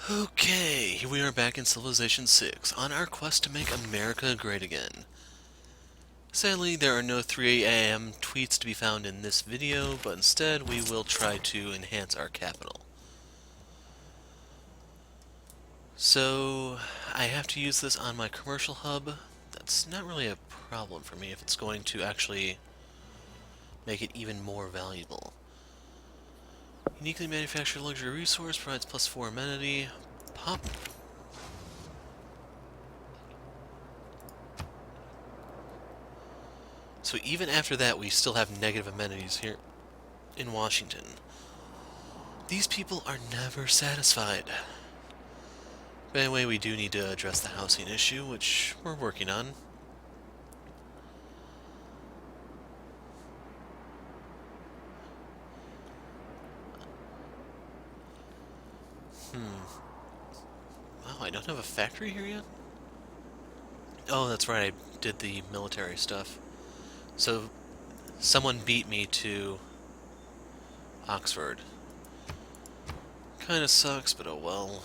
Okay, here we are back in Civilization 6, on our quest to make America great again. Sadly, there are no 3 AM tweets to be found in this video, but instead we will try to enhance our capital. So, I have to use this on my commercial hub. That's not really a problem for me if it's going to actually make it even more valuable. Uniquely manufactured luxury resource provides +4 amenity. Pop. So even after that, we still have negative amenities here in Washington. These people are never satisfied. But anyway, we do need to address the housing issue, which we're working on. Wow, I don't have a factory here yet? Oh, that's right, I did the military stuff. So, someone beat me to Oxford. Kinda sucks, but oh well.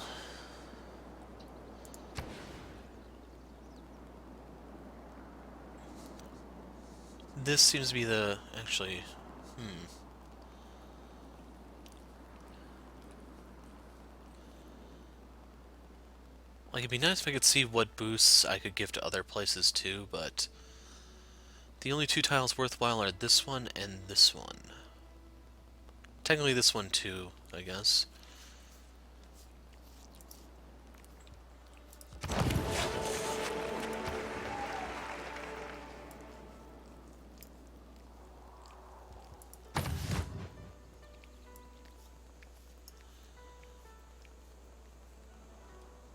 This seems to be the... actually... Like, it'd be nice if I could see what boosts I could give to other places too, but... the only two tiles worthwhile are this one and this one. Technically this one too, I guess.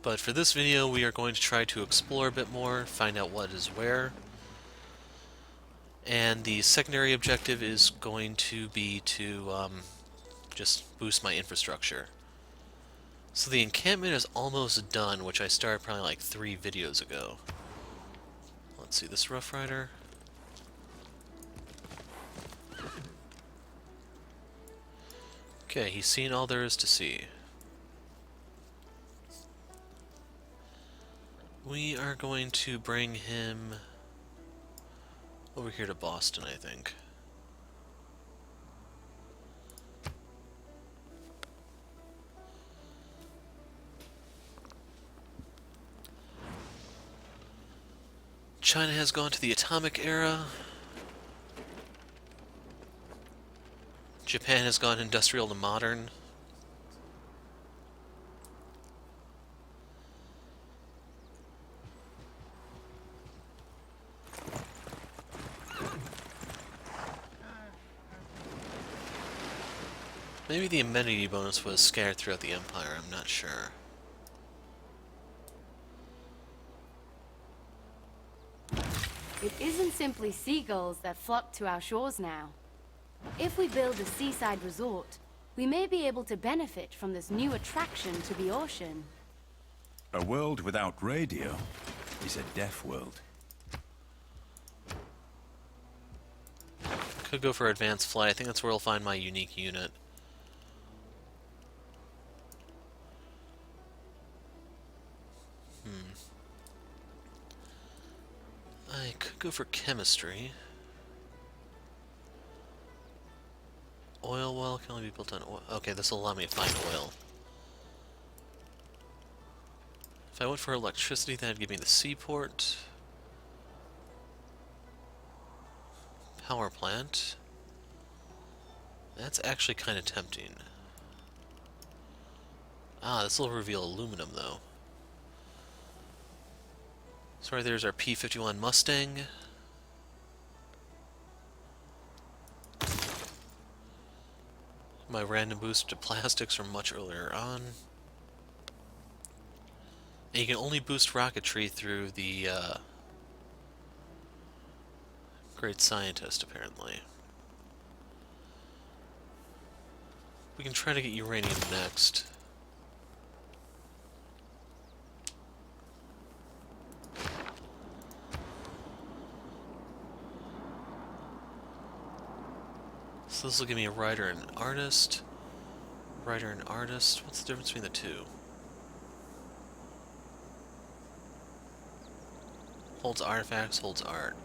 But for this video, we are going to try to explore a bit more, find out what is where. And the secondary objective is going to be to just boost my infrastructure. So the encampment is almost done, which I started probably like 3 videos ago. Let's see, this Rough Rider. Okay, he's seen all there is to see. We are going to bring him over here to Boston, I think. China has gone to the atomic era. Japan has gone industrial to modern. Maybe the amenity bonus was scattered throughout the empire, I'm not sure. It isn't simply seagulls that flock to our shores now. If we build a seaside resort, we may be able to benefit from this new attraction to the ocean. A world without radio is a deaf world. Could go for advanced flight. I think that's where I'll find my unique unit. I could go for chemistry. Oil well can only be built on oil. Okay, this will allow me to find oil. If I went for electricity, that'd give me the seaport. Power plant. That's actually kind of tempting. Ah, this will reveal aluminum, though. So right there's our P-51 Mustang. My random boost to plastics from much earlier on. And you can only boost rocketry through the Great Scientist, apparently. We can try to get uranium next. So this will give me a writer and an artist. Writer and artist. What's the difference between the two? Holds artifacts, holds art.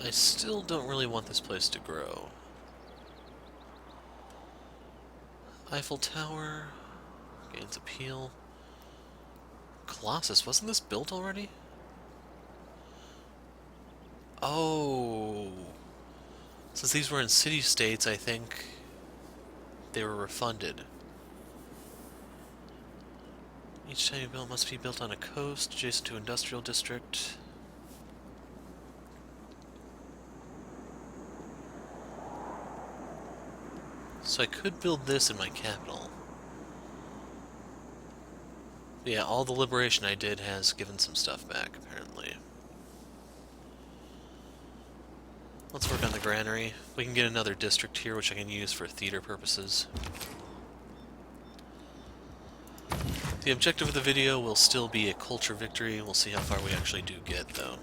I still don't really want this place to grow. Eiffel Tower gains appeal. Colossus, wasn't this built already? Oh, since these were in city-states, I think they were refunded. Each time you build must be built on a coast adjacent to industrial district. So I could build this in my capital. But yeah, all the liberation I did has given some stuff back, apparently. Let's work on the granary. We can get another district here, which I can use for theater purposes. The objective of the video will still be a culture victory. We'll see how far we actually do get, though.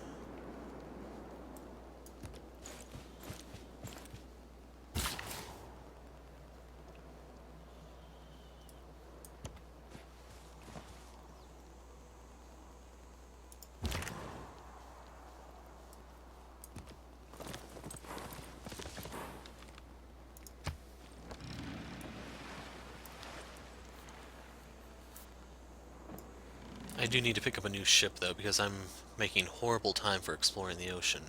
I do need to pick up a new ship, though, because I'm making horrible time for exploring the ocean.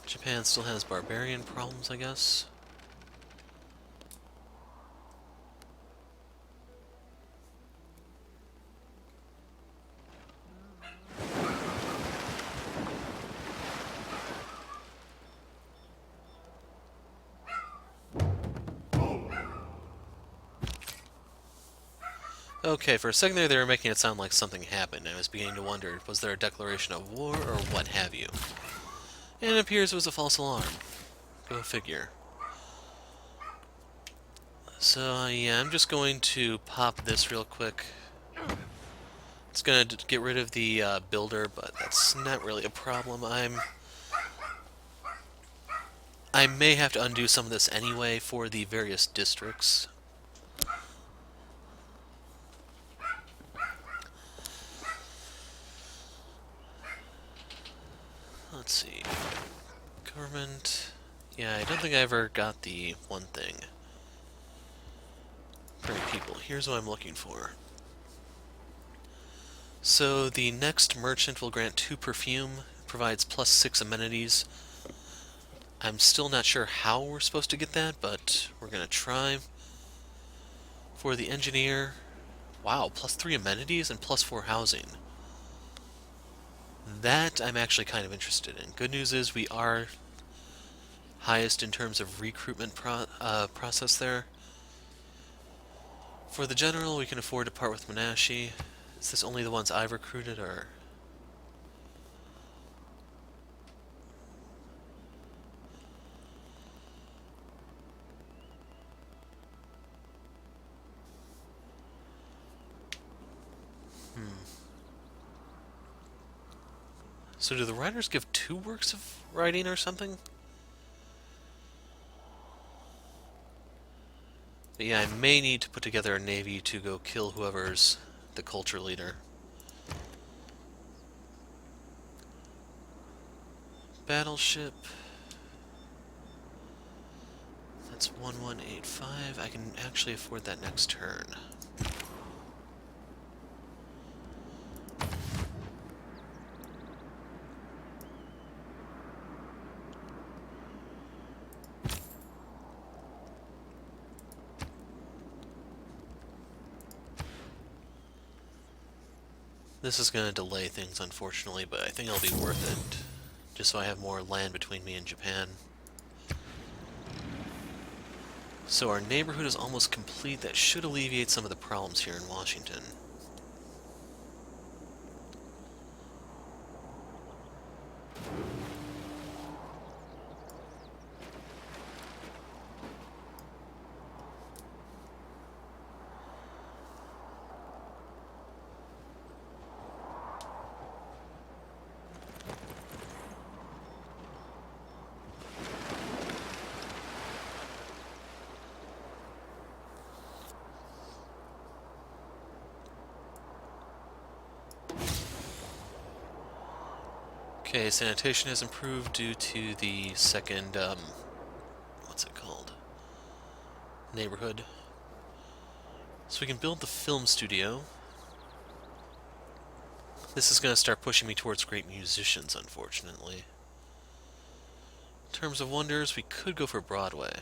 Japan still has barbarian problems, I guess. Okay, for a second there, they were making it sound like something happened. I was beginning to wonder, was there a declaration of war, or what have you? And it appears it was a false alarm. Go figure. So, yeah, I'm just going to pop this real quick. It's going to get rid of the builder, but that's not really a problem. I may have to undo some of this anyway for the various districts. Let's see. Government. Yeah, I don't think I ever got the one thing. Pretty people. Here's what I'm looking for. So the next merchant will grant 2 perfume, provides +6 amenities. I'm still not sure how we're supposed to get that, but we're gonna try. For the engineer, wow, +3 amenities and +4 housing. That I'm actually kind of interested in. Good news is we are highest in terms of recruitment process there. For the general, we can afford to part with Menashe. Is this only the ones I've recruited, or...? So do the writers give 2 works of writing or something? But yeah, I may need to put together a navy to go kill whoever's the culture leader. Battleship. That's 1185. I can actually afford that next turn. This is going to delay things, unfortunately, but I think it'll be worth it, just so I have more land between me and Japan. So our neighborhood is almost complete. That should alleviate some of the problems here in Washington. Okay, sanitation has improved due to the second, what's it called? Neighborhood. So we can build the film studio. This is going to start pushing me towards great musicians, unfortunately. In terms of wonders, we could go for Broadway.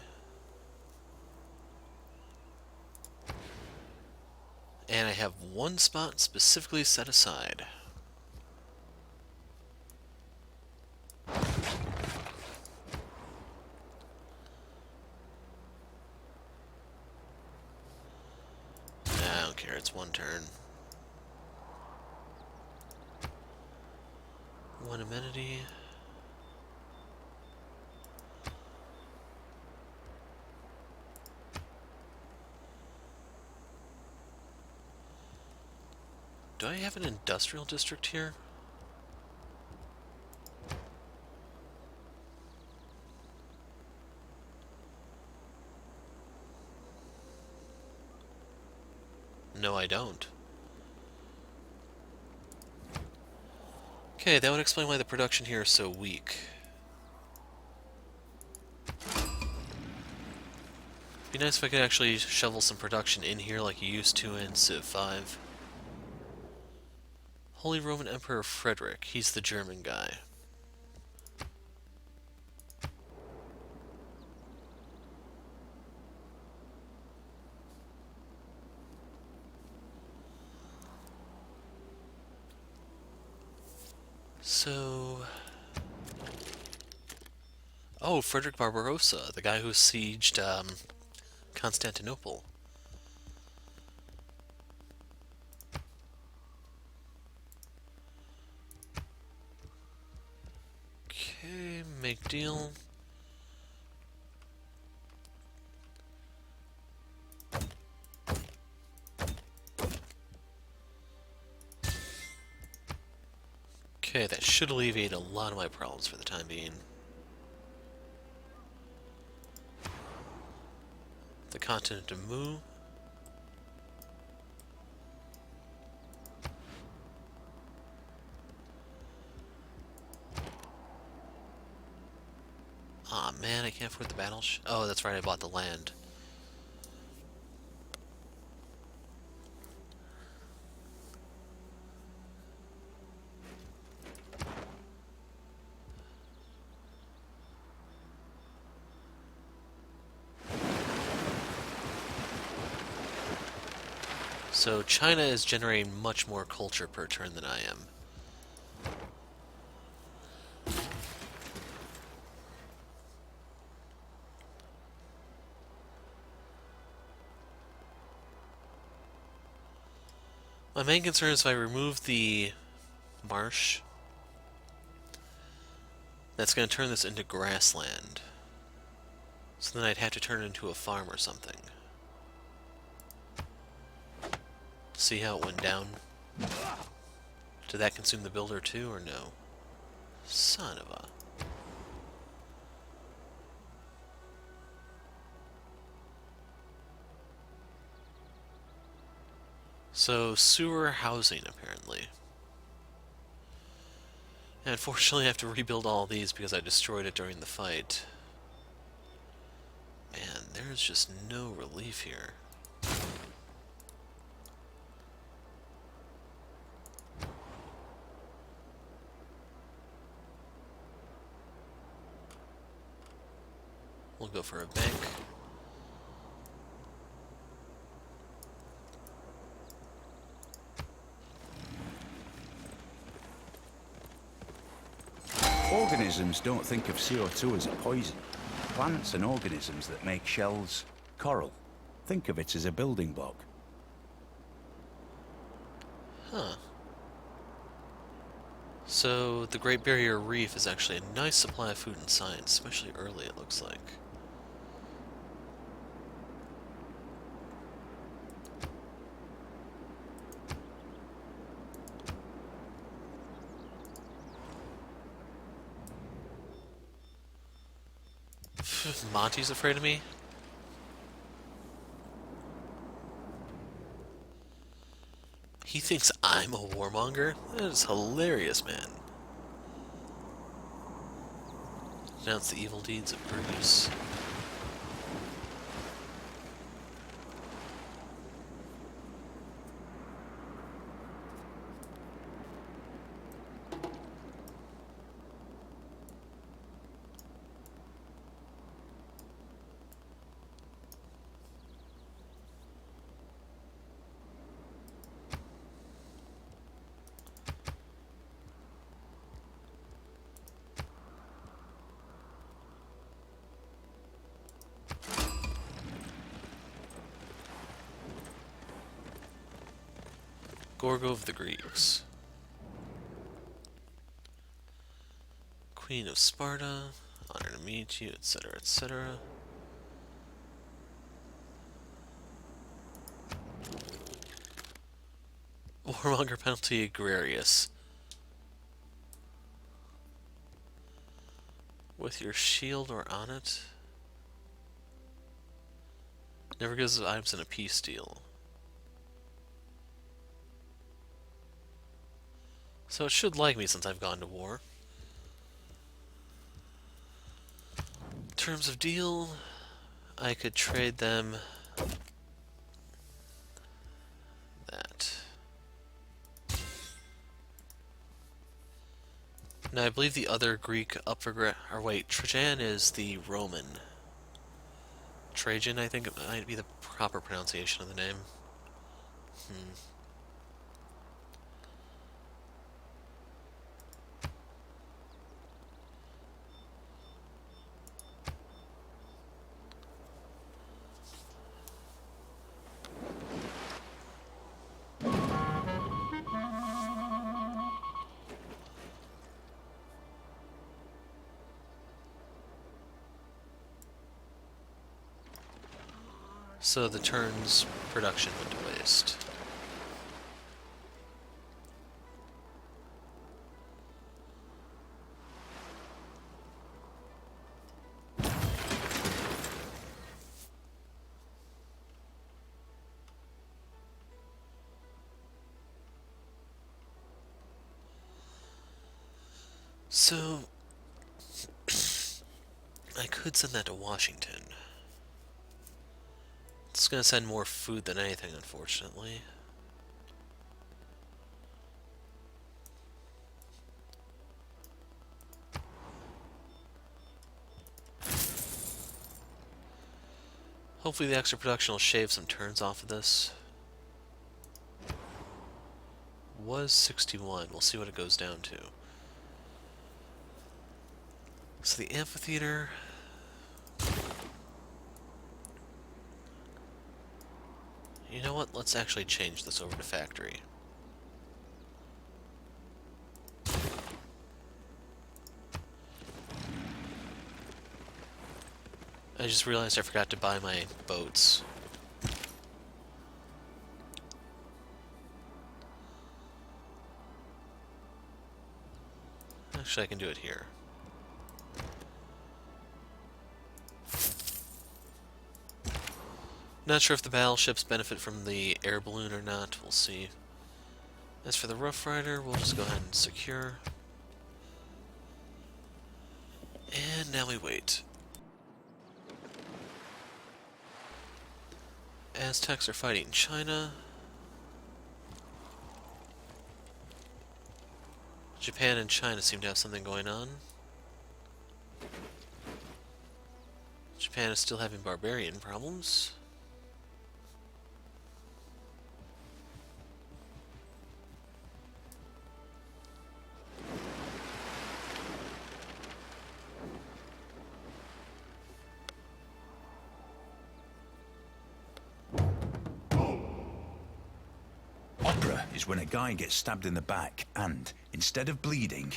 And I have one spot specifically set aside. I don't care, it's one turn. One amenity. Do I have an industrial district here? No, I don't. Okay, that would explain why the production here is so weak. Be nice if I could actually shovel some production in here like you used to in Civ 5. Holy Roman Emperor Frederick, he's the German guy. So... Oh, Frederick Barbarossa, the guy who sieged Constantinople. Okay, make deal. Okay, that should alleviate a lot of my problems for the time being. The continent of Mu. Aw, man, I can't afford the battle oh, that's right, I bought the land. So China is generating much more culture per turn than I am. My main concern is if I remove the marsh, that's going to turn this into grassland. So then I'd have to turn it into a farm or something. See how it went down? Did that consume the builder too, or no? Son of a... So, sewer housing, apparently. And unfortunately I have to rebuild all these because I destroyed it during the fight. Man, there's just no relief here. We'll go for a bank. Organisms don't think of CO2 as a poison. Plants and organisms that make shells, coral, think of it as a building block. Huh. So, the Great Barrier Reef is actually a nice supply of food and science, especially early, it looks like. Monty's afraid of me? He thinks I'm a warmonger? That is hilarious, man. Denounce the evil deeds of Greece. Gorgo of the Greeks. Queen of Sparta. Honor to meet you, etc., etc. Warmonger penalty Agrarius. With your shield or on it. Never gives items in a peace deal. So it should like me since I've gone to war. In terms of deal, I could trade them that. Now I believe the other Greek up for or wait, Trajan is the Roman. Trajan, I think it might be the proper pronunciation of the name. So the turn's production went to waste. So I could send that to Washington. It's gonna send more food than anything, unfortunately. Hopefully the extra production will shave some turns off of this. Was 61. We'll see what it goes down to. So the amphitheater... You know what? Let's actually change this over to factory. I just realized I forgot to buy my boats. Actually, I can do it here. Not sure if the battleships benefit from the air balloon or not. We'll see. As for the Rough Rider, we'll just go ahead and secure. And now we wait. Aztecs are fighting China. Japan and China seem to have something going on. Japan is still having barbarian problems. Opera is when a guy gets stabbed in the back and, instead of bleeding,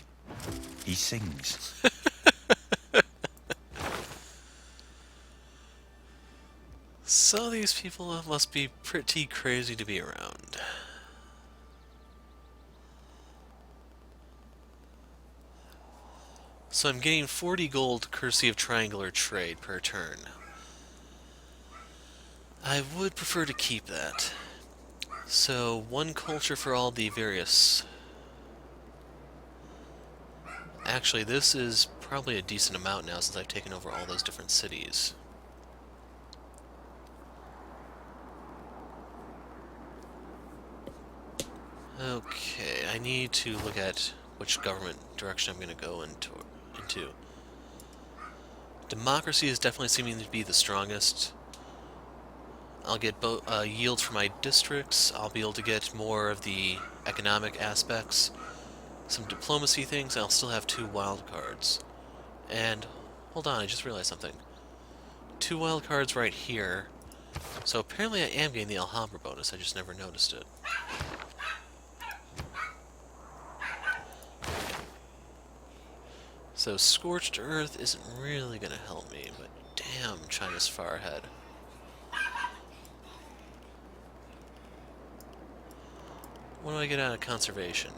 he sings. So these people must be pretty crazy to be around. So I'm getting 40 gold courtesy of triangular trade per turn. I would prefer to keep that. So, one culture for all the various... Actually, this is probably a decent amount now since I've taken over all those different cities. Okay, I need to look at which government direction I'm going to go into. Democracy is definitely seeming to be the strongest. I'll get yields for my districts. I'll be able to get more of the economic aspects, some diplomacy things. I'll still have 2 wild cards. And hold on, I just realized something. 2 wild cards right here. So apparently I am getting the Alhambra bonus. I just never noticed it. So Scorched Earth isn't really gonna help me, but damn, China's far ahead. What do I get out of conservation?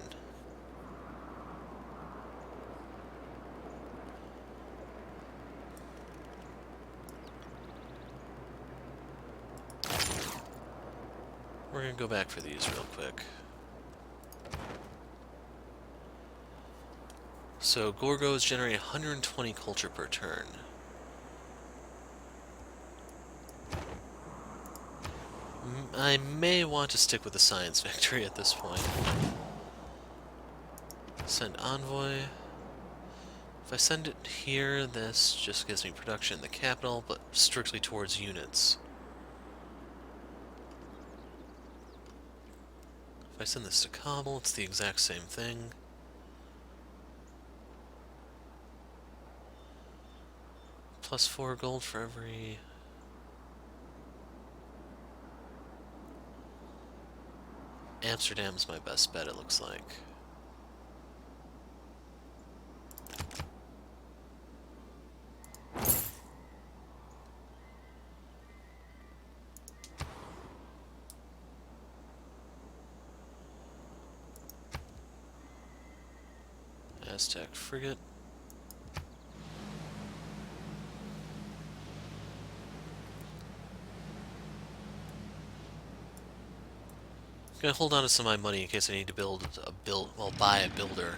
We're gonna go back for these real quick. So Gorgos generate 120 culture per turn. I may want to stick with the science victory at this point. Send envoy. If I send it here, this just gives me production in the capital, but strictly towards units. If I send this to Kabul, it's the exact same thing. Plus 4 gold for every... Amsterdam's my best bet, it looks like. Aztec frigate. Gonna hold on to some of my money in case I need to buy a builder.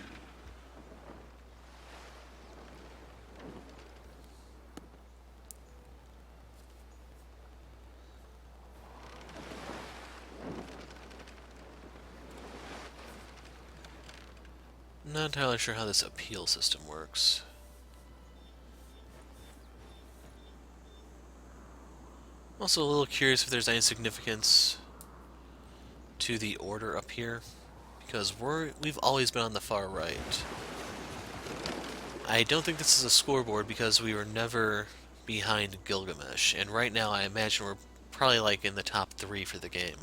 Not entirely sure how this appeal system works. I'm also a little curious if there's any significance to the order up here, because we've always been on the far right. I don't think this is a scoreboard because we were never behind Gilgamesh, and right now I imagine we're probably like in the top 3 for the game.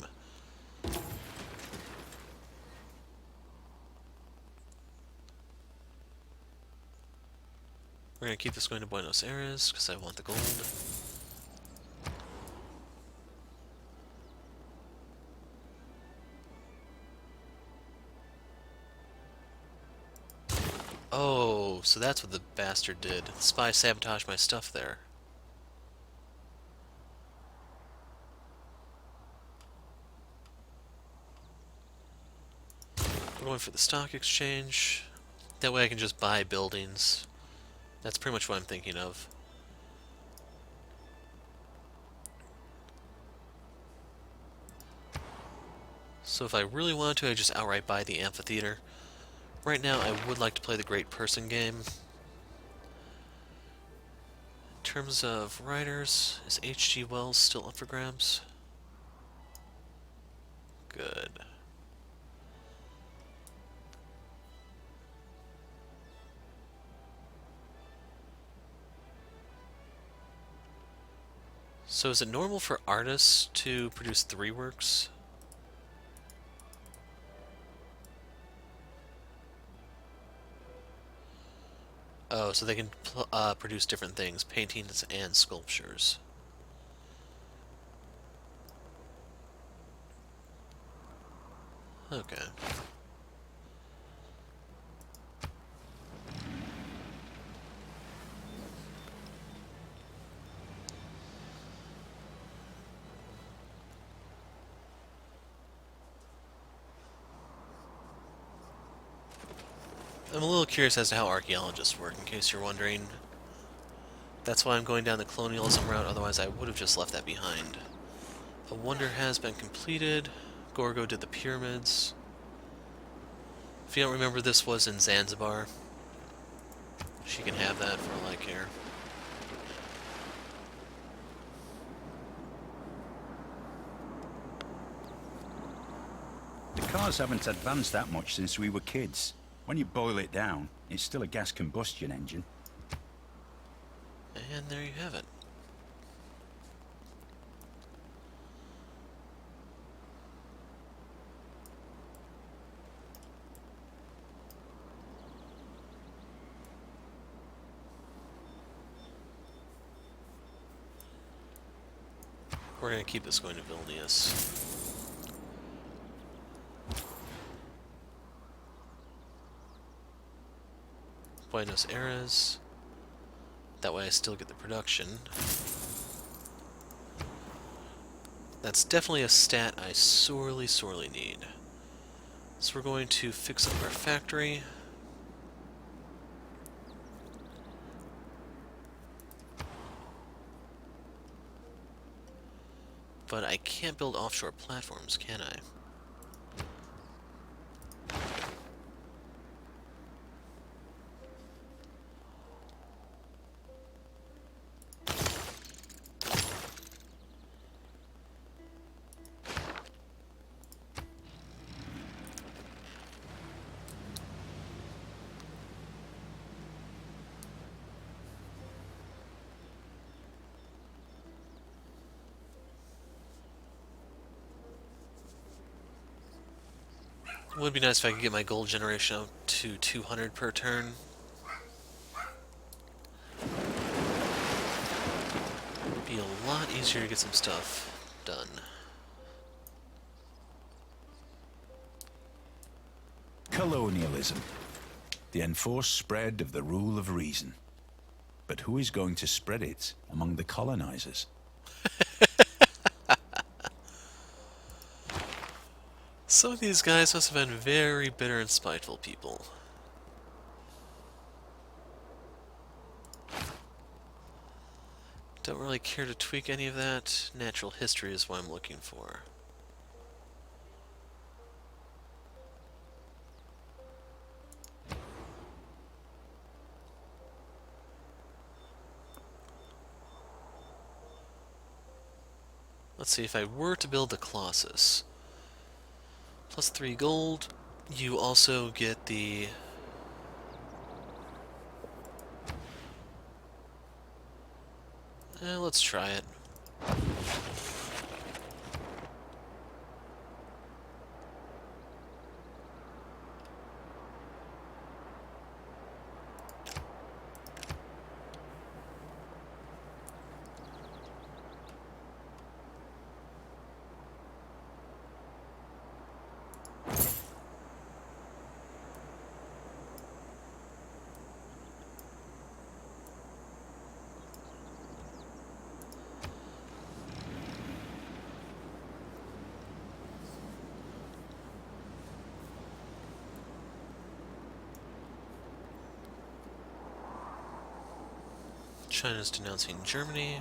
We're gonna keep this going to Buenos Aires because I want the gold. Oh, so that's what the bastard did. The spy sabotaged my stuff there. We're going for the stock exchange. That way I can just buy buildings. That's pretty much what I'm thinking of. So if I really wanted to, I just outright buy the amphitheater. Right now, I would like to play the Great Person game. In terms of writers, is H.G. Wells still up for grabs? Good. So is it normal for artists to produce 3 works? Oh, so they can produce different things, paintings and sculptures. Okay. I'm a little curious as to how archaeologists work, in case you're wondering. That's why I'm going down the colonialism route, otherwise I would have just left that behind. A wonder has been completed. Gorgo did the pyramids. If you don't remember, this was in Zanzibar. She can have that for all I care. The cars haven't advanced that much since we were kids. When you boil it down, it's still a gas combustion engine. And there you have it. We're going to keep this going to Vilnius. Buenos Aires. That way I still get the production. That's definitely a stat I sorely, sorely need. So we're going to fix up our factory. But I can't build offshore platforms, can I? It would be nice if I could get my gold generation up to 200 per turn. It'd be a lot easier to get some stuff done. Colonialism. The enforced spread of the rule of reason. But who is going to spread it among the colonizers? Some of these guys must have been very bitter and spiteful people. Don't really care to tweak any of that. Natural history is what I'm looking for. Let's see, if I were to build the Colossus, plus 3 gold, you also get the... let's try it. China's denouncing Germany.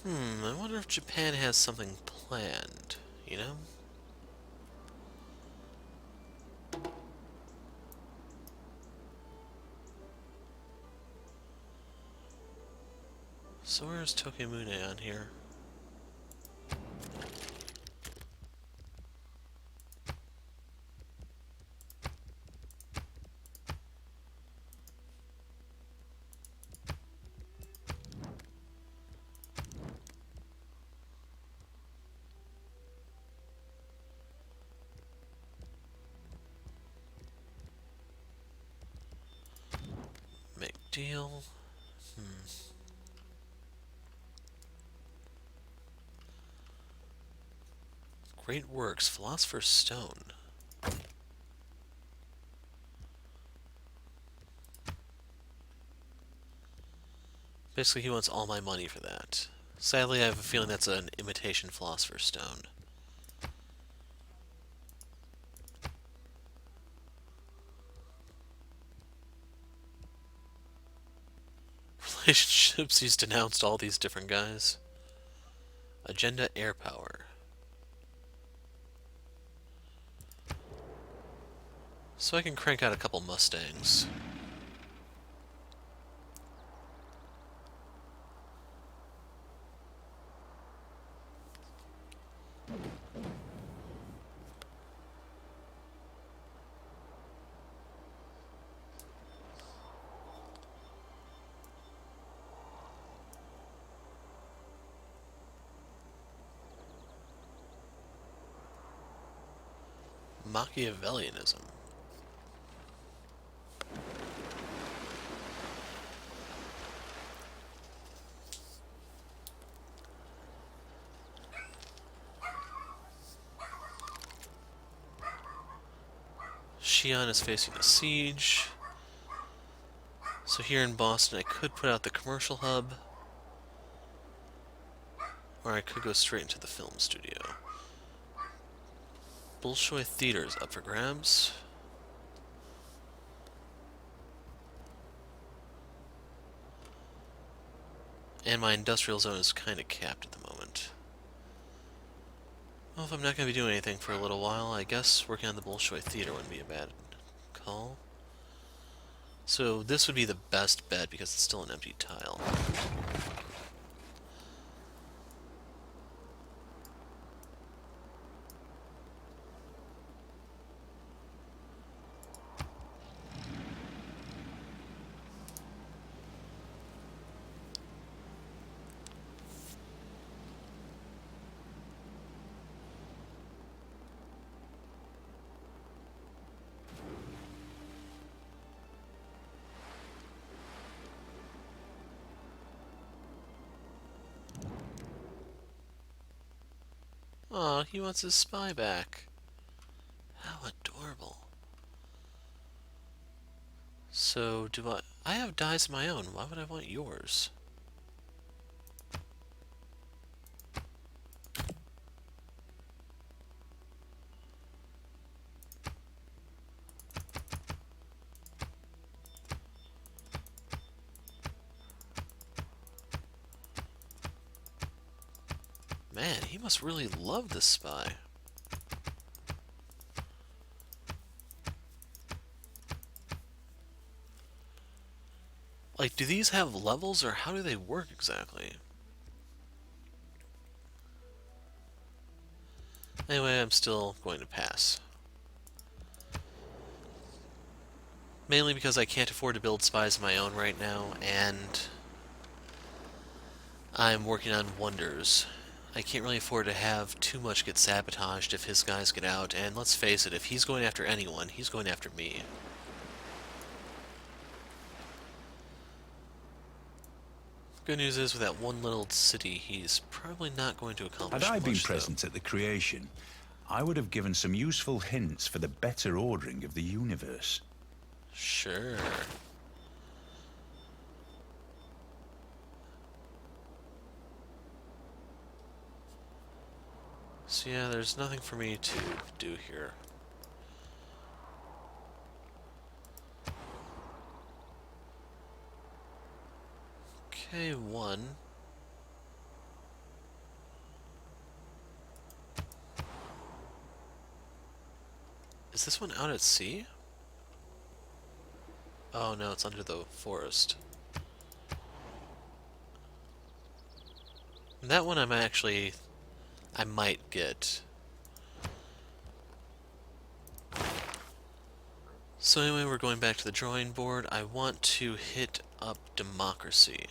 I wonder if Japan has something planned, you know? So where's Tokimune on here? Make deal. Great works, Philosopher's Stone. Basically, he wants all my money for that. Sadly, I have a feeling that's an imitation philosopher's stone. Relationships, he's denounced all these different guys. Agenda air power. So I can crank out a couple Mustangs. Machiavellianism. Xi'an is facing a siege. So here in Boston, I could put out the commercial hub, or I could go straight into the film studio. Bolshoi Theater is up for grabs. And my industrial zone is kind of capped at the moment. Well, if I'm not going to be doing anything for a little while, I guess working on the Bolshoi Theater wouldn't be a bad call. So this would be the best bet because it's still an empty tile. Aw, he wants his spy back. How adorable. So, do I have dyes of my own. Why would I want yours? Man, he must really love this spy. Like, do these have levels, or how do they work exactly? Anyway, I'm still going to pass. Mainly because I can't afford to build spies of my own right now, and I'm working on wonders. I can't really afford to have too much get sabotaged if his guys get out, and let's face it, if he's going after anyone, he's going after me. Good news is, with that one little city, he's probably not going to accomplish Had I much, been though. present at the creation, I would have given some useful hints for the better ordering of the universe. Sure. So yeah, there's nothing for me to do here. Okay, one. Is this one out at sea? Oh no, it's under the forest. That one I might get. So anyway, we're going back to the drawing board. I want to hit up democracy.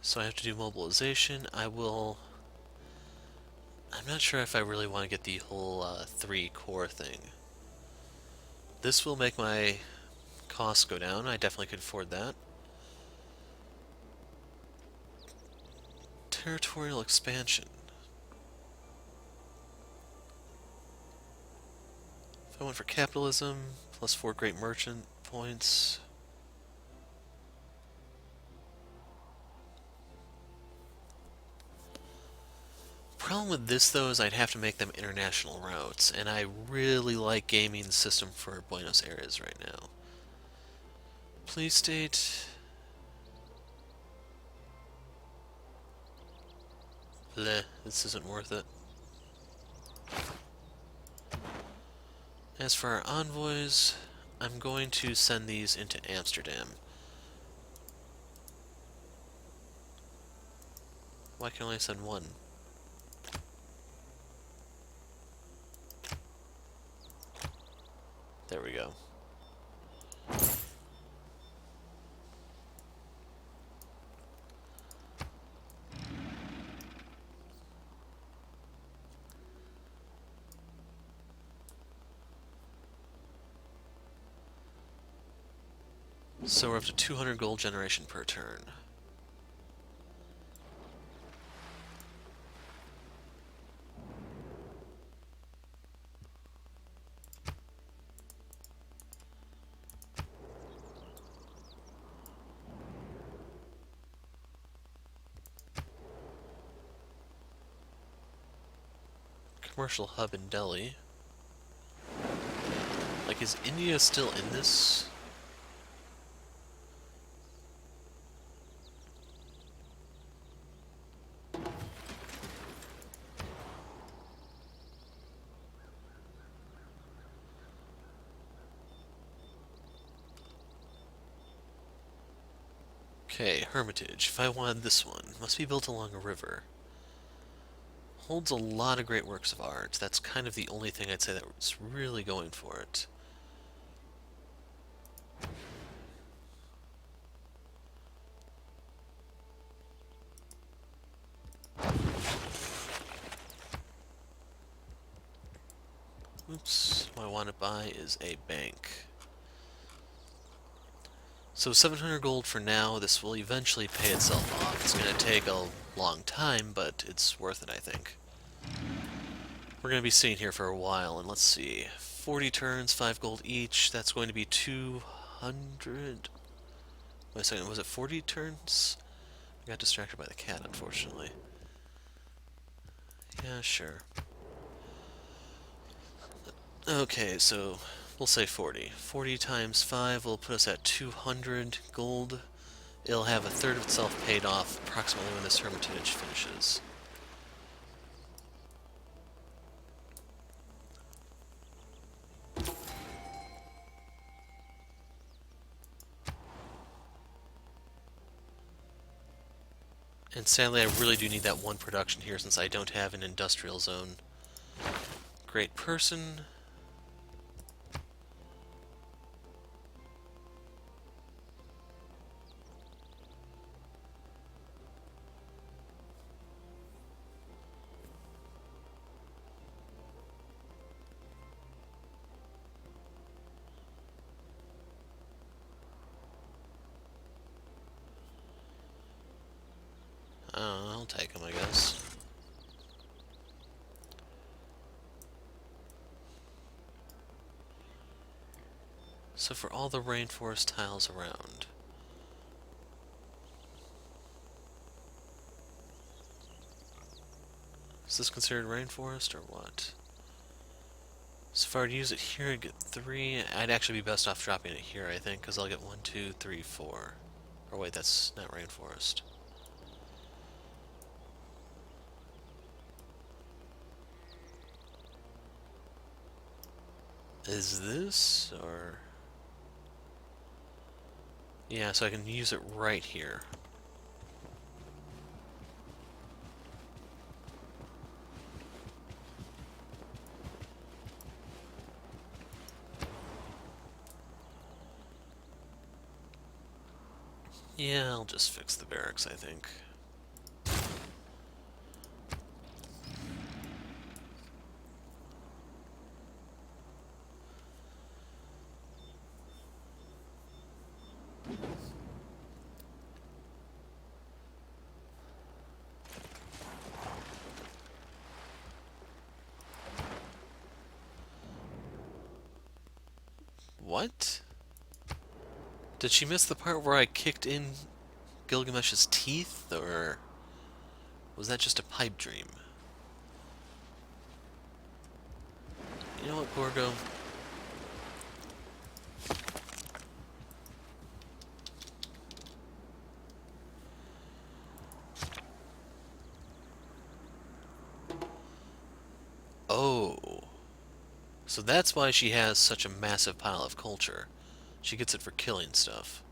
So I have to do mobilization. I'm not sure if I really want to get the whole 3 core thing. This will make my costs go down. I definitely could afford that. Territorial expansion. If I went for capitalism, plus 4 great merchant points. problem with this, though, is I'd have to make them international routes, and I really like gaming the system for Buenos Aires right now. Please state... Bleh, this isn't worth it. As for our envoys, I'm going to send these into Amsterdam. Why can I only send one? There we go. So we're up to 200 gold generation per turn. Commercial hub in Delhi. Like, is India still in this? Okay, Hermitage. If I wanted this one, must be built along a river. Holds a lot of great works of art. That's kind of the only thing I'd say that's really going for it. Oops, what I want to buy is a bank. So 700 gold for now. This will eventually pay itself off. It's going to take a long time, but it's worth it, I think. We're going to be sitting here for a while, and let's see. 40 turns, 5 gold each. That's going to be 200... Wait a second, was it 40 turns? I got distracted by the cat, unfortunately. Yeah, sure. Okay, so we'll say 40. 40 times 5 will put us at 200 gold. It'll have a third of itself paid off approximately when this hermitage finishes. And sadly, I really do need that one production here since I don't have an industrial zone. Great person. I'll take him, I guess. So for all the rainforest tiles around. Is this considered rainforest or what? So if I were to use it here, I'd get 3. I'd actually be best off dropping it here, I think, because I'll get 1, 2, 3, 4. Or wait, that's not rainforest. Is this, or... Yeah, so I can use it right here. Yeah, I'll just fix the barracks, I think. What? Did she miss the part where I kicked in Gilgamesh's teeth, or was that just a pipe dream? You know what, Gorgo? Oh. So that's why she has such a massive pile of culture. She gets it for killing stuff.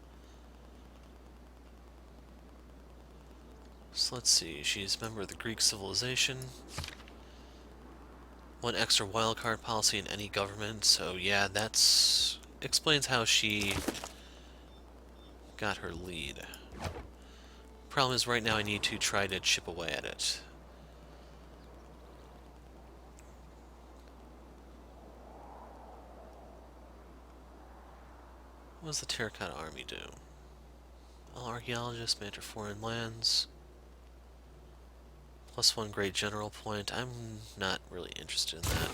So let's see, she's a member of the Greek civilization. One extra wildcard policy in any government, so yeah, that's explains how she got her lead. Problem is, right now I need to try to chip away at it. What does the Terracotta Army do? All archaeologists enter foreign lands. +1 great general point. I'm not really interested in that.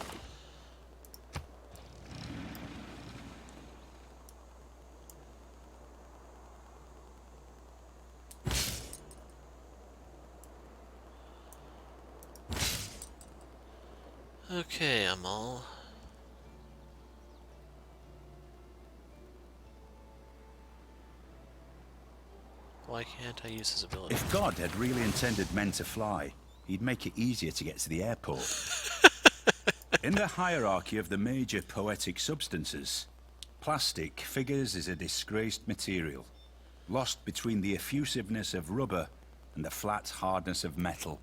Okay, I'm all. Why can't I use his ability? If God had really intended men to fly, he'd make it easier to get to the airport. In the hierarchy of the major poetic substances, plastic figures as a disgraced material, lost between the effusiveness of rubber and the flat hardness of metal.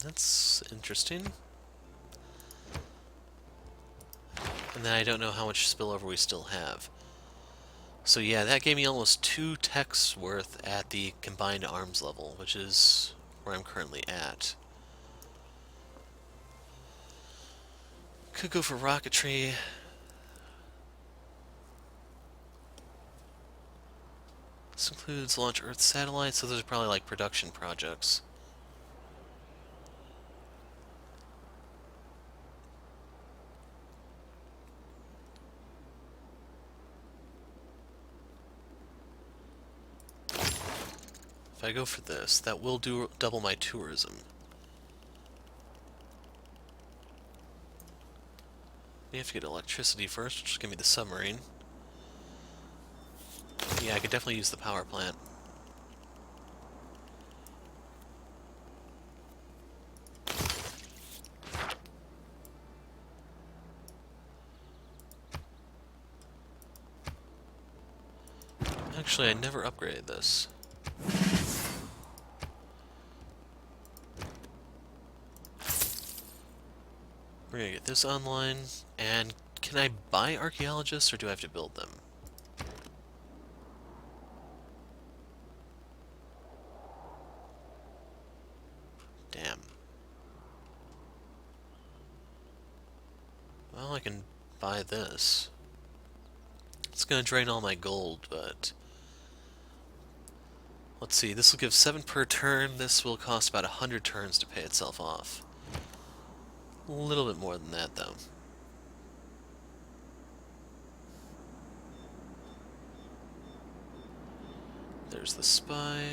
That's interesting. And then I don't know how much spillover we still have. So yeah, that gave me almost 2 techs worth at the combined arms level, which is where I'm currently at. Could go for rocketry. This includes launch Earth satellites, so those are probably like production projects. If I go for this, that will double my tourism. We have to get electricity first, which will give me the submarine. Yeah, I could definitely use the power plant. Actually, I never upgraded this. We're gonna get this online, and can I buy archaeologists, or do I have to build them? Damn. Well, I can buy this. It's gonna drain all my gold, but... Let's see, this will give 7 per turn. This will cost about 100 turns to pay itself off. A little bit more than that, though. There's the spy.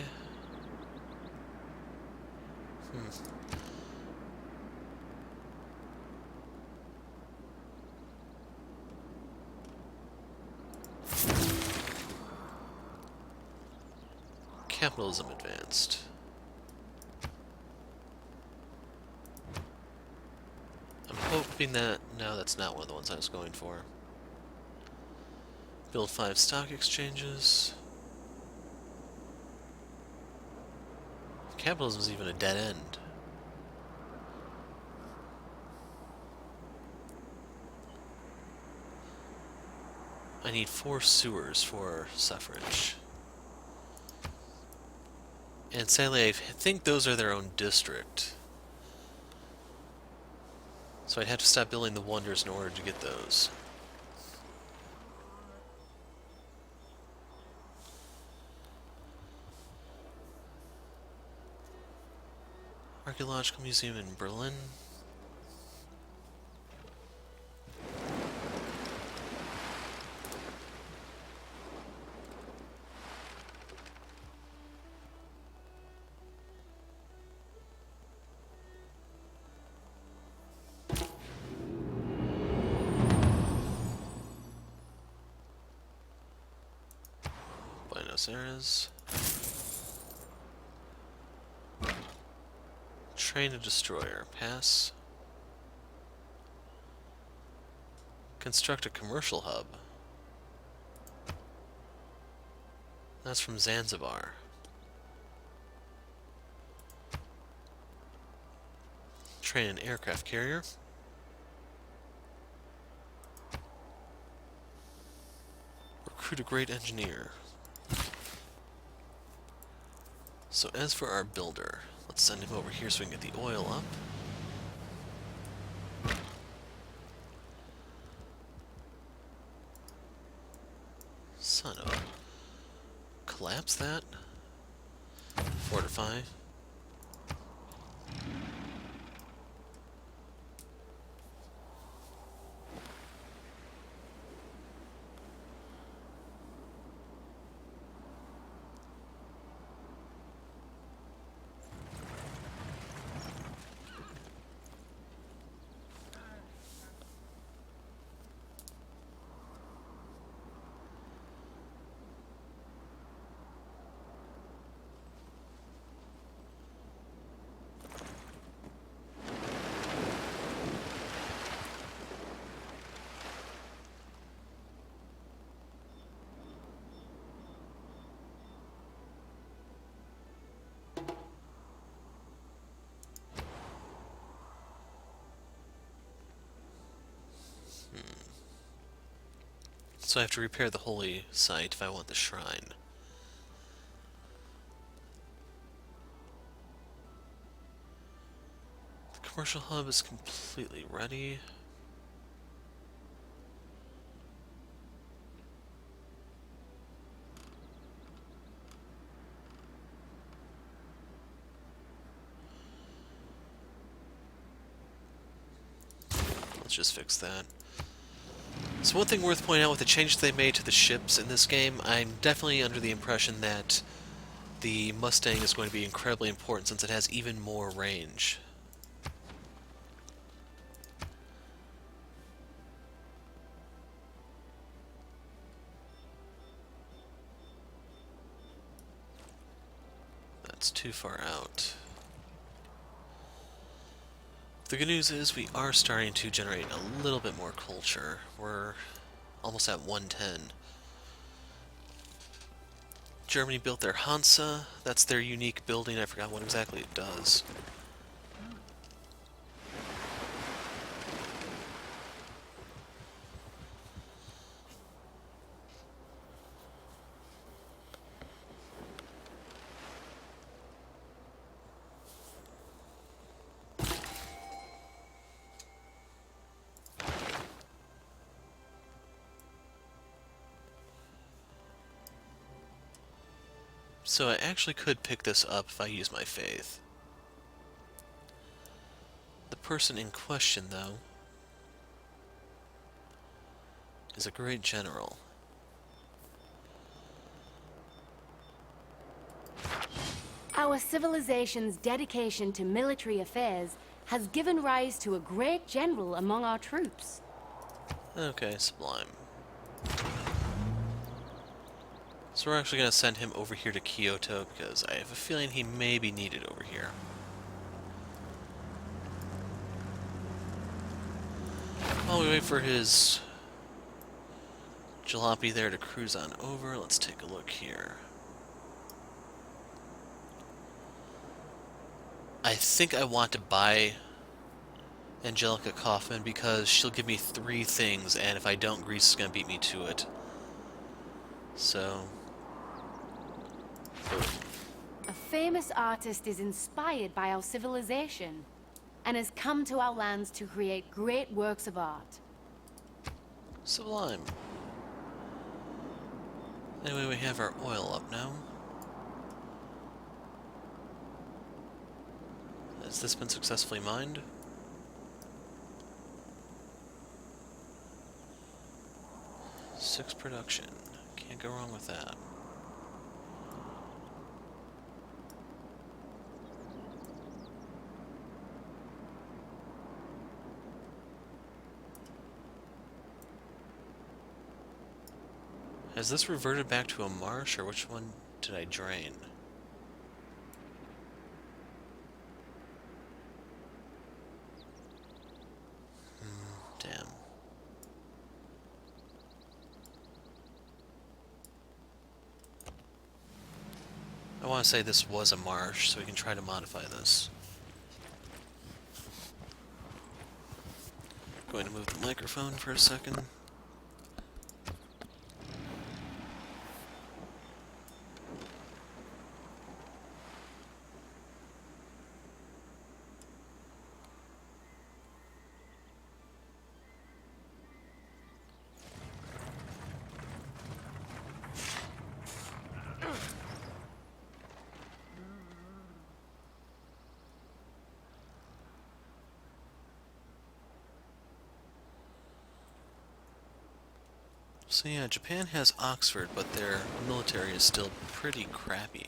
Capitalism advanced. I'm hoping that... No, that's not one of the ones I was going for. Build 5 stock exchanges. Capitalism is even a dead end. I need 4 sewers for suffrage. And sadly, I think those are their own district. So I'd have to stop building the wonders in order to get those. Archaeological Museum in Berlin. Yes, there is. Train a destroyer. Pass. Construct a commercial hub. That's from Zanzibar. Train an aircraft carrier. Recruit a great engineer. So as for our builder, let's send him over here so we can get the oil up. Son of a... Collapse that. Fortify. So I have to repair the holy site if I want the shrine. The commercial hub is completely ready. Let's just fix that. So one thing worth pointing out with the changes they made to the ships in this game, I'm definitely under the impression that the Mustang is going to be incredibly important since it has even more range. That's too far out. The good news is we are starting to generate a little bit more culture. We're almost at 110. Germany built their Hansa. That's their unique building. I forgot what exactly it does. So I actually could pick this up if I use my faith. The person in question, though, is a great general. Our civilization's dedication to military affairs has given rise to a great general among our troops. Okay, sublime. So we're actually going to send him over here to Kyoto because I have a feeling he may be needed over here. While we wait for his jalopy there to cruise on over, let's take a look here. I think I want to buy Angelica Kaufman because she'll give me 3 things, and if I don't, Greece is going to beat me to it. So... boom. A famous artist is inspired by our civilization and has come to our lands to create great works of art. Sublime. Anyway, we have our oil up now. Has this been successfully mined? Six production. Can't go wrong with that. Has this reverted back to a marsh, or which one did I drain? Damn. I want to say this was a marsh, so we can try to modify this. Going to move the microphone for a second. So yeah, Japan has Oxford, but their military is still pretty crappy.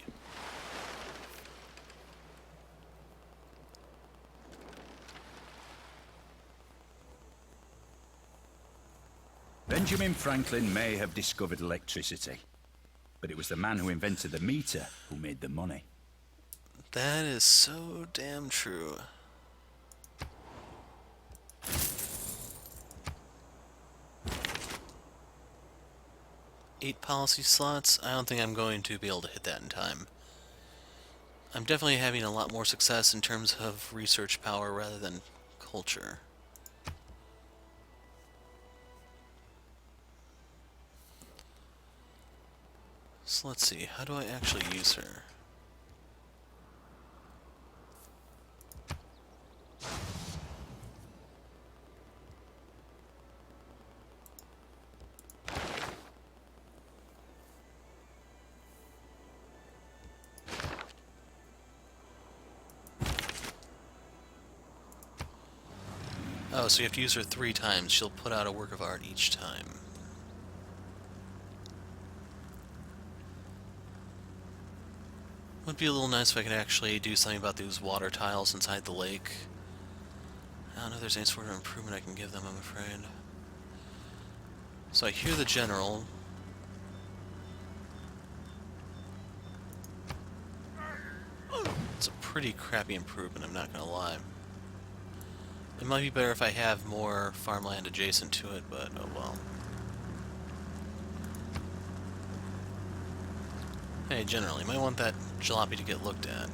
Benjamin Franklin may have discovered electricity, but it was the man who invented the meter who made the money. That is so damn true. Eight policy slots? I don't think I'm going to be able to hit that in time. I'm definitely having a lot more success in terms of research power rather than culture. So let's see, how do I actually use her? Oh, so you have to use her 3 times. She'll put out a work of art each time. Would be a little nice if I could actually do something about those water tiles inside the lake. I don't know if there's any sort of improvement I can give them, I'm afraid. So I hear the general. It's a pretty crappy improvement, I'm not gonna lie. It might be better if I have more farmland adjacent to it, but oh well. Hey, general, you might want that jalopy to get looked at.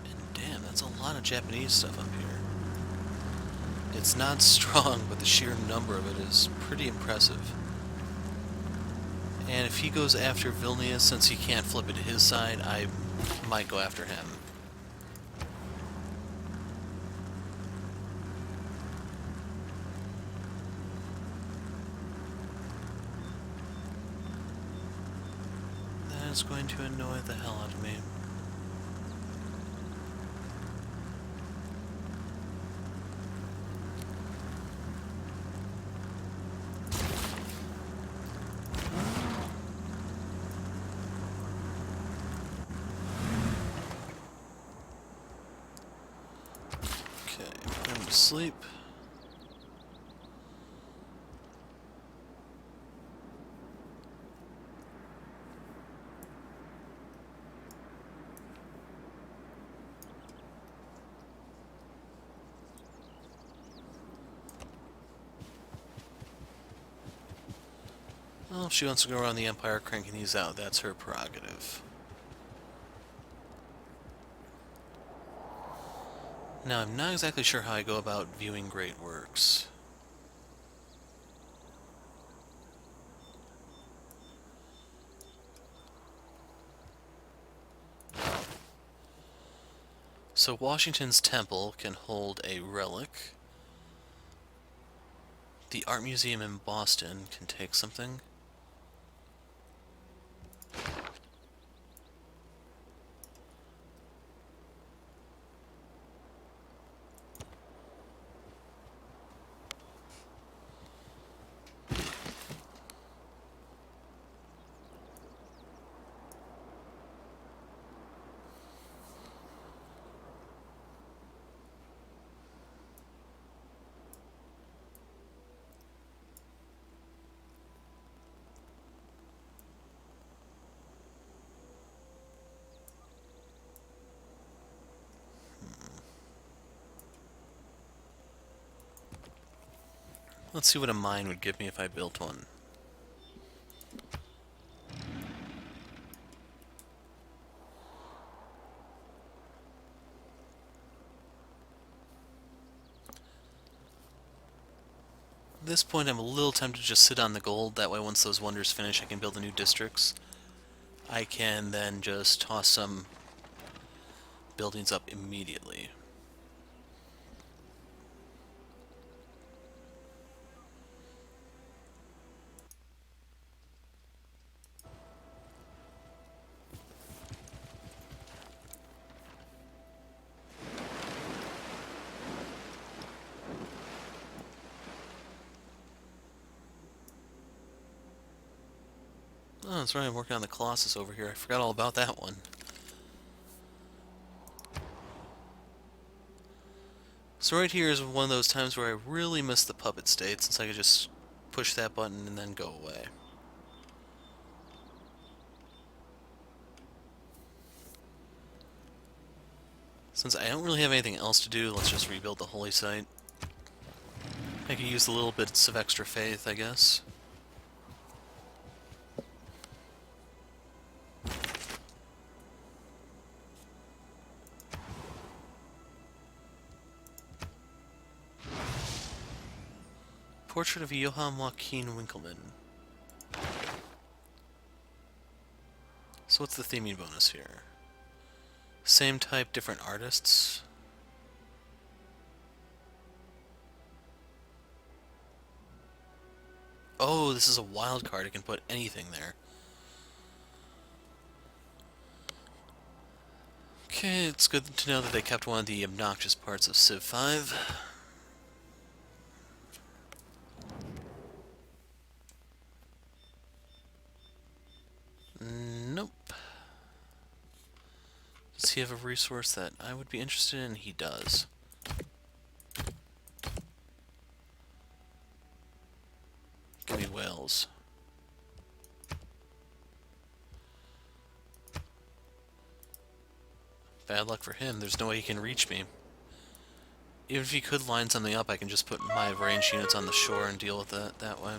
And damn, that's a lot of Japanese stuff up here. It's not strong, but the sheer number of it is pretty impressive. And if he goes after Vilnius, since he can't flip it to his side, I might go after him. That is going to annoy the hell out of me. Sleep. Well, if she wants to go around the Empire cranking these out, that's her prerogative. Now, I'm not exactly sure how I go about viewing great works. So Washington's Temple can hold a relic. The Art Museum in Boston can take something. Let's see what a mine would give me if I built one. At this point, I'm a little tempted to just sit on the gold. That way, once those wonders finish, I can build the new districts. I can then just toss some buildings up immediately. Oh, that's right, I'm working on the Colossus over here. I forgot all about that one. So right here is one of those times where I really miss the puppet state, since I could just push that button and then go away. Since I don't really have anything else to do, let's just rebuild the holy site. I could use a little bits of extra faith, I guess. Portrait of Johann Joachim Winkelmann. So what's the theming bonus here? Same type, different artists. Oh, this is a wild card. I can put anything there. Okay, it's good to know that they kept one of the obnoxious parts of Civ 5. Nope. Does he have a resource that I would be interested in? He does. Give me whales. Bad luck for him. There's no way he can reach me. Even if he could line something up, I can just put my range units on the shore and deal with it that way.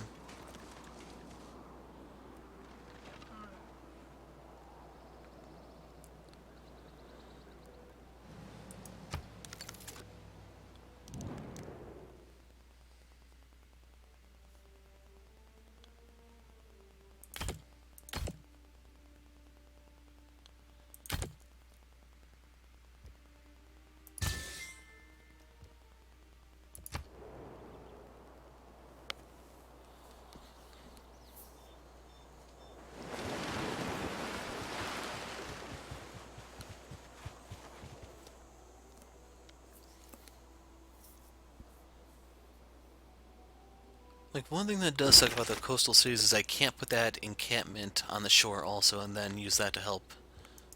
Like, one thing that does suck about the coastal cities is I can't put that encampment on the shore also and then use that to help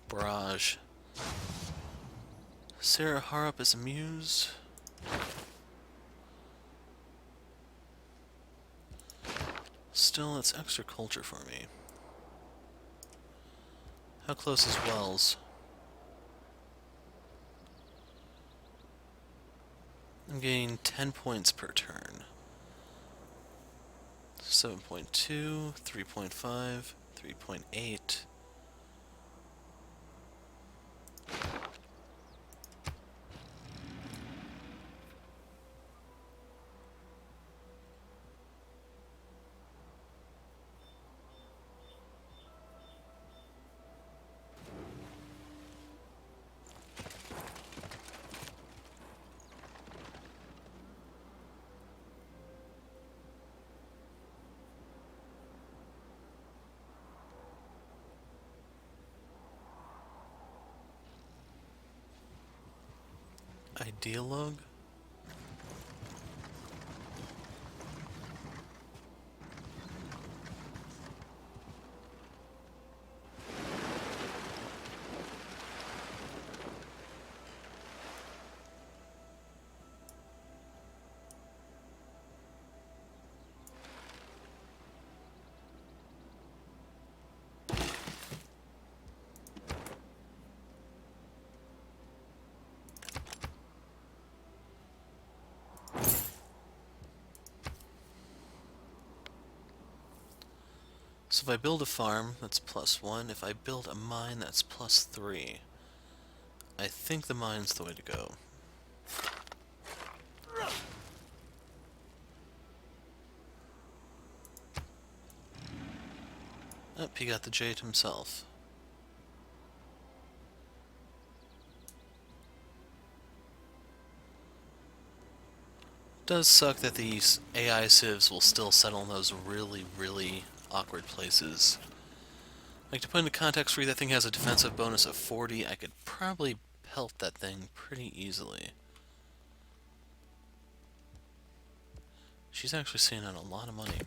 barrage. Sarah Harrop is a muse. Still, it's extra culture for me. How close is Wells? I'm getting 10 points per turn. 7.2, 3.5, 3.8. Ideologue? So if I build a farm, that's +1. If I build a mine, that's +3. I think the mine's the way to go. Oh, he got the jade himself. Does suck that these AI civs will still settle in those really, really awkward places. Like, to put into context for you, that thing has a defensive bonus of 40. I could probably pelt that thing pretty easily. She's actually seeing out a lot of money.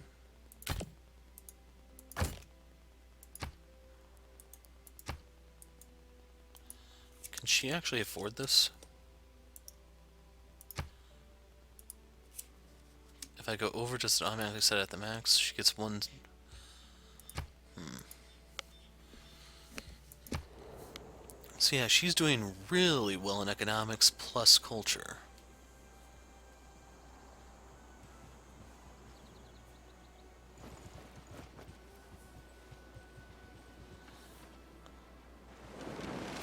Can she actually afford this? If I go over, just automatically set it at the max, she gets one. So yeah, she's doing really well in economics plus culture.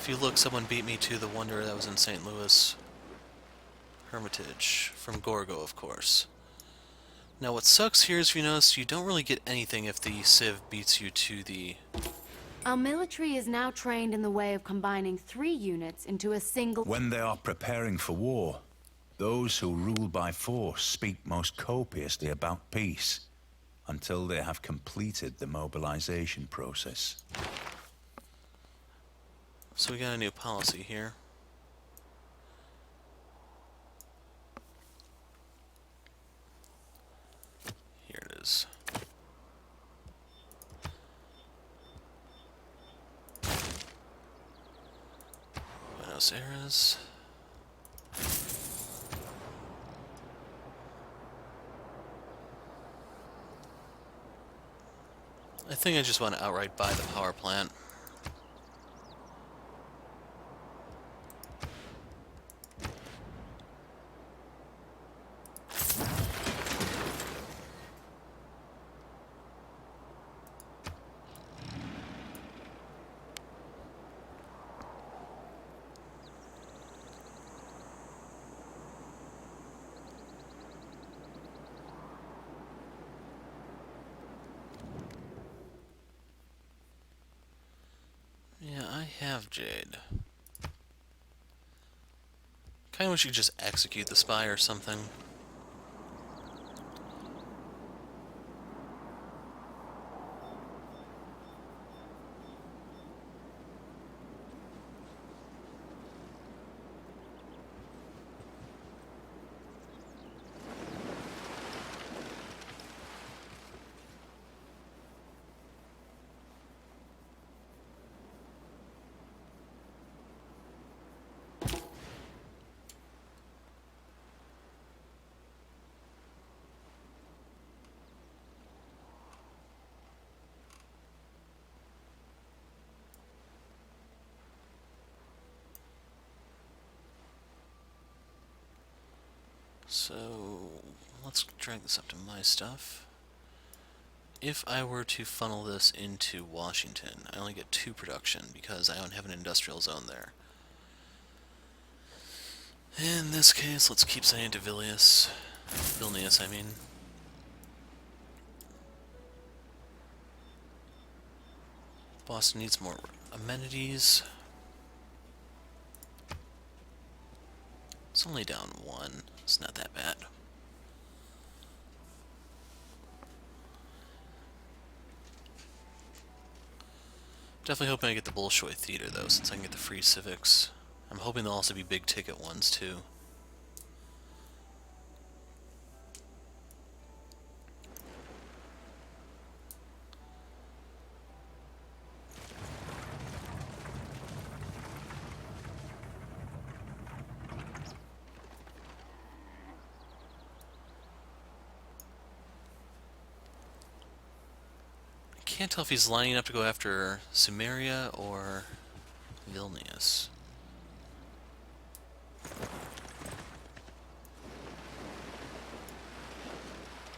If you look, someone beat me to the Wonder that was in St. Louis. Hermitage, from Gorgo, of course. Now what sucks here is, if you notice, you don't really get anything if the Civ beats you to the... Our military is now trained in the way of combining 3 units into a single... When they are preparing for war, those who rule by force speak most copiously about peace, until they have completed the mobilization process. So we got a new policy here. Here it is. Buenos Aires. I think I just want to outright buy the power plant. Yeah, I have jade. Kinda wish you could just execute the spy or something. So, let's drag this up to my stuff. If I were to funnel this into Washington, I only get 2 production because I don't have an industrial zone there. In this case, let's keep sending it to Vilnius. Vilnius, I mean. Boston needs more amenities. It's only down 1. It's not that bad. Definitely hoping I get the Bolshoi Theater, though, since I can get the free civics. I'm hoping they'll also be big ticket ones, too. Can't tell if he's lining up to go after Sumeria or Vilnius.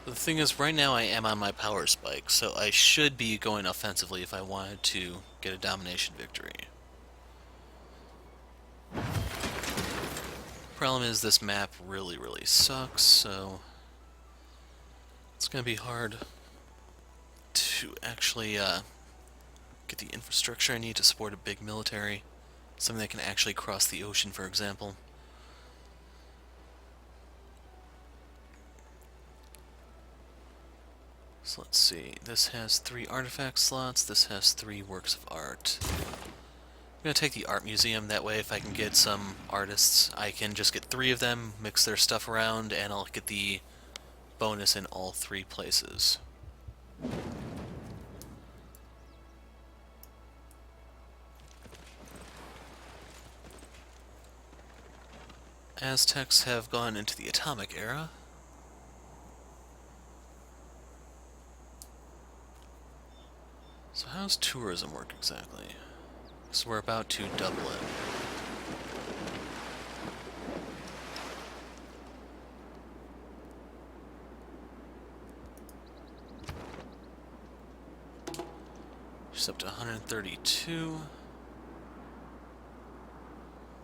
The thing is, right now I am on my power spike, so I should be going offensively if I wanted to get a domination victory. Problem is, this map really, really sucks, so it's gonna be hard to actually get the infrastructure I need to support a big military. Something that can actually cross the ocean, for example. So let's see, this has 3 artifact slots, this has 3 works of art. I'm gonna take the art museum, that way if I can get some artists, I can just get 3 of them, mix their stuff around, and I'll get the bonus in all 3 places. Aztecs have gone into the atomic era. So how does tourism work exactly? So we're about to double it. Just up to 132.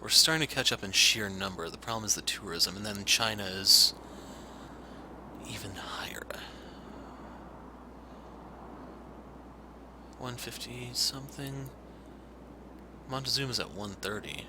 We're starting to catch up in sheer number. The problem is the tourism, and then China is even higher. 150 something. Montezuma's at 130.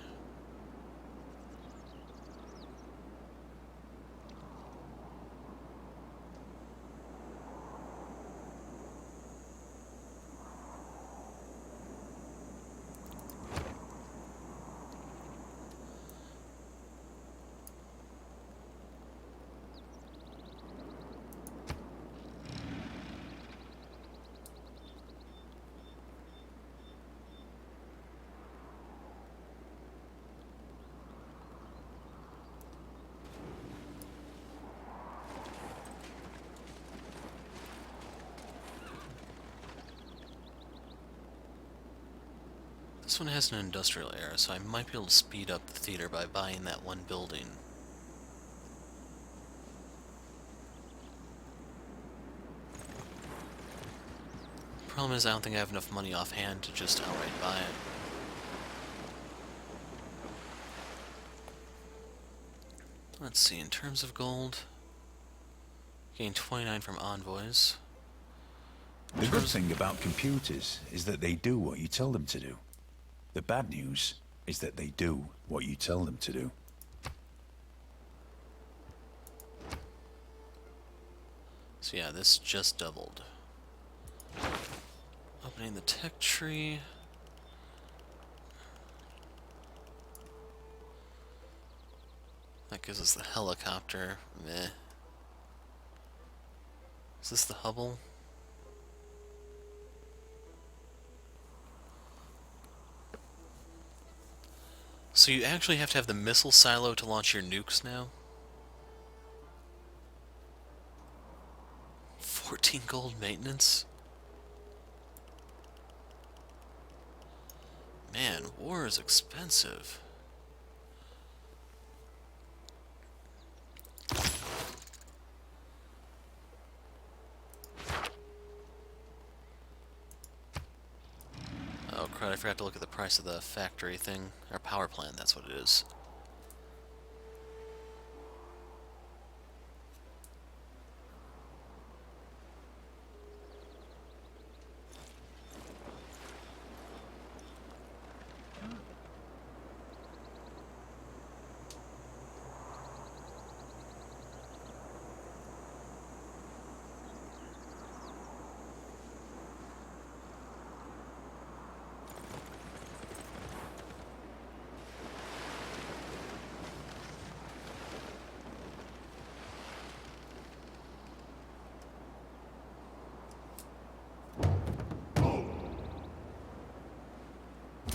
This one has an industrial area, so I might be able to speed up the theater by buying that one building. Problem is, I don't think I have enough money offhand to just outright buy it. Let's see, in terms of gold, gain 29 from envoys. The good thing about computers is that they do what you tell them to do. The bad news is that they do what you tell them to do. So yeah, this just doubled. Opening the tech tree. That gives us the helicopter. Meh. Is this the Hubble? So you actually have to have the missile silo to launch your nukes now? 14 gold maintenance? Man, war is expensive. Oh crud, I forgot to look at the price of the factory thing. Or power plant, that's what it is.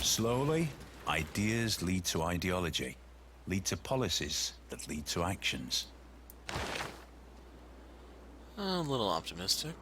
Slowly, ideas lead to ideology, lead to policies that lead to actions. A little optimistic.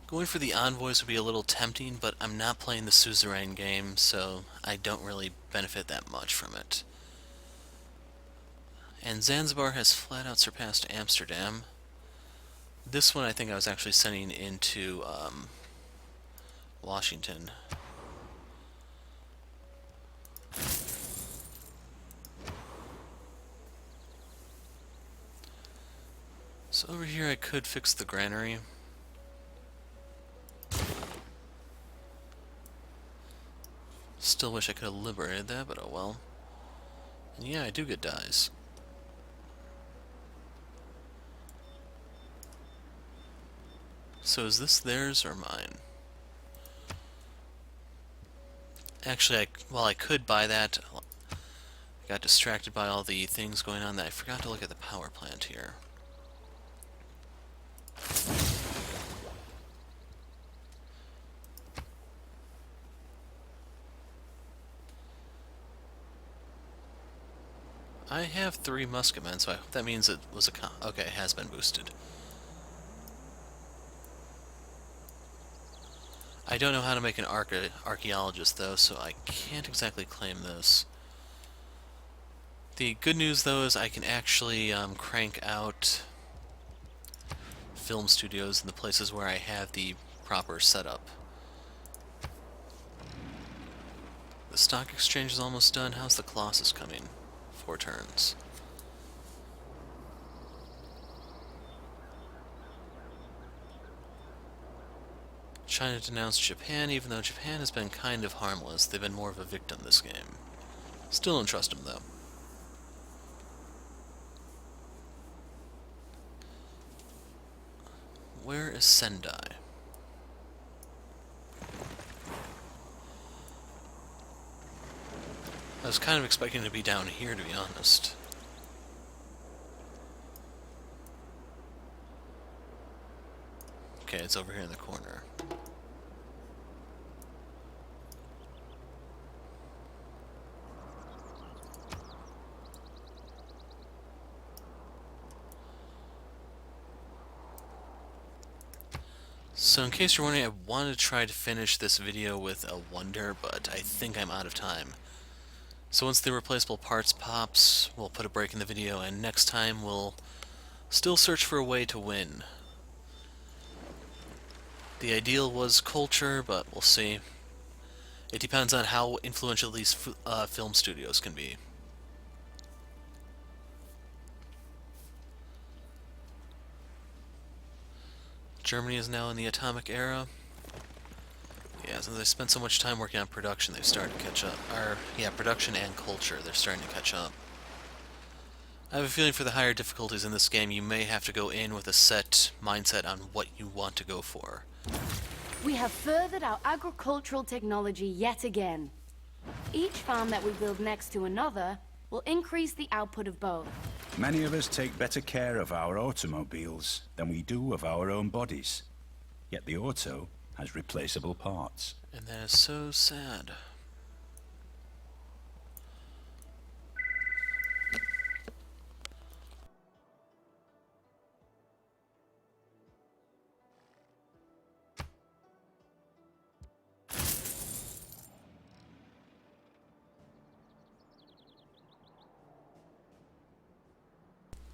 Going for the envoys would be a little tempting, but I'm not playing the suzerain game, so I don't really benefit that much from it. And Zanzibar has flat out surpassed Amsterdam. This one I think I was actually sending into Washington. So over here I could fix the granary. Still wish I could have liberated that, but oh well. And yeah, I do get dyes. So is this theirs or mine? Actually, while I could buy that, I got distracted by all the things going on that I forgot to look at the power plant here. I have 3 musketmen, so I hope that means it was okay, it has been boosted. I don't know how to make an archaeologist, though, so I can't exactly claim this. The good news, though, is I can actually crank out film studios in the places where I have the proper setup. The stock exchange is almost done. How's the Colossus coming? 4 turns. China denounced Japan, even though Japan has been kind of harmless. They've been more of a victim this game. Still don't trust them, though. Where is Sendai? I was kind of expecting it to be down here, to be honest. Okay, it's over here in the corner. So in case you're wondering, I wanted to try to finish this video with a wonder, but I think I'm out of time. So once the replaceable parts pops, we'll put a break in the video, and next time we'll still search for a way to win. The ideal was culture, but we'll see. It depends on how influential these film studios can be. Germany is now in the atomic era. Yeah, since they spent so much time working on production, they've started to catch up. Yeah, production and culture, they're starting to catch up. I have a feeling for the higher difficulties in this game, you may have to go in with a set mindset on what you want to go for. We have furthered our agricultural technology yet again. Each farm that we build next to another will increase the output of both. Many of us take better care of our automobiles than we do of our own bodies. Yet the auto has replaceable parts. And that is so sad.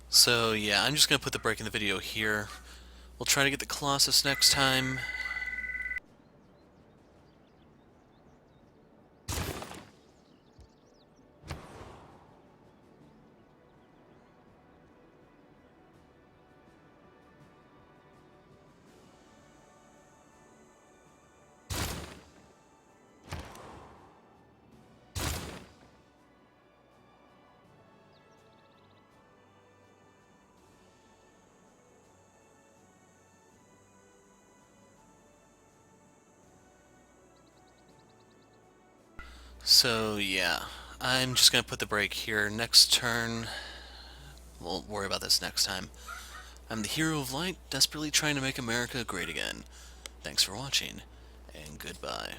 So yeah, I'm just going to put the break in the video here. We'll try to get the Colossus next time. So yeah, I'm just going to put the break here. Next turn, we'll worry about this next time. I'm the hero of light, desperately trying to make America great again. Thanks for watching, and goodbye.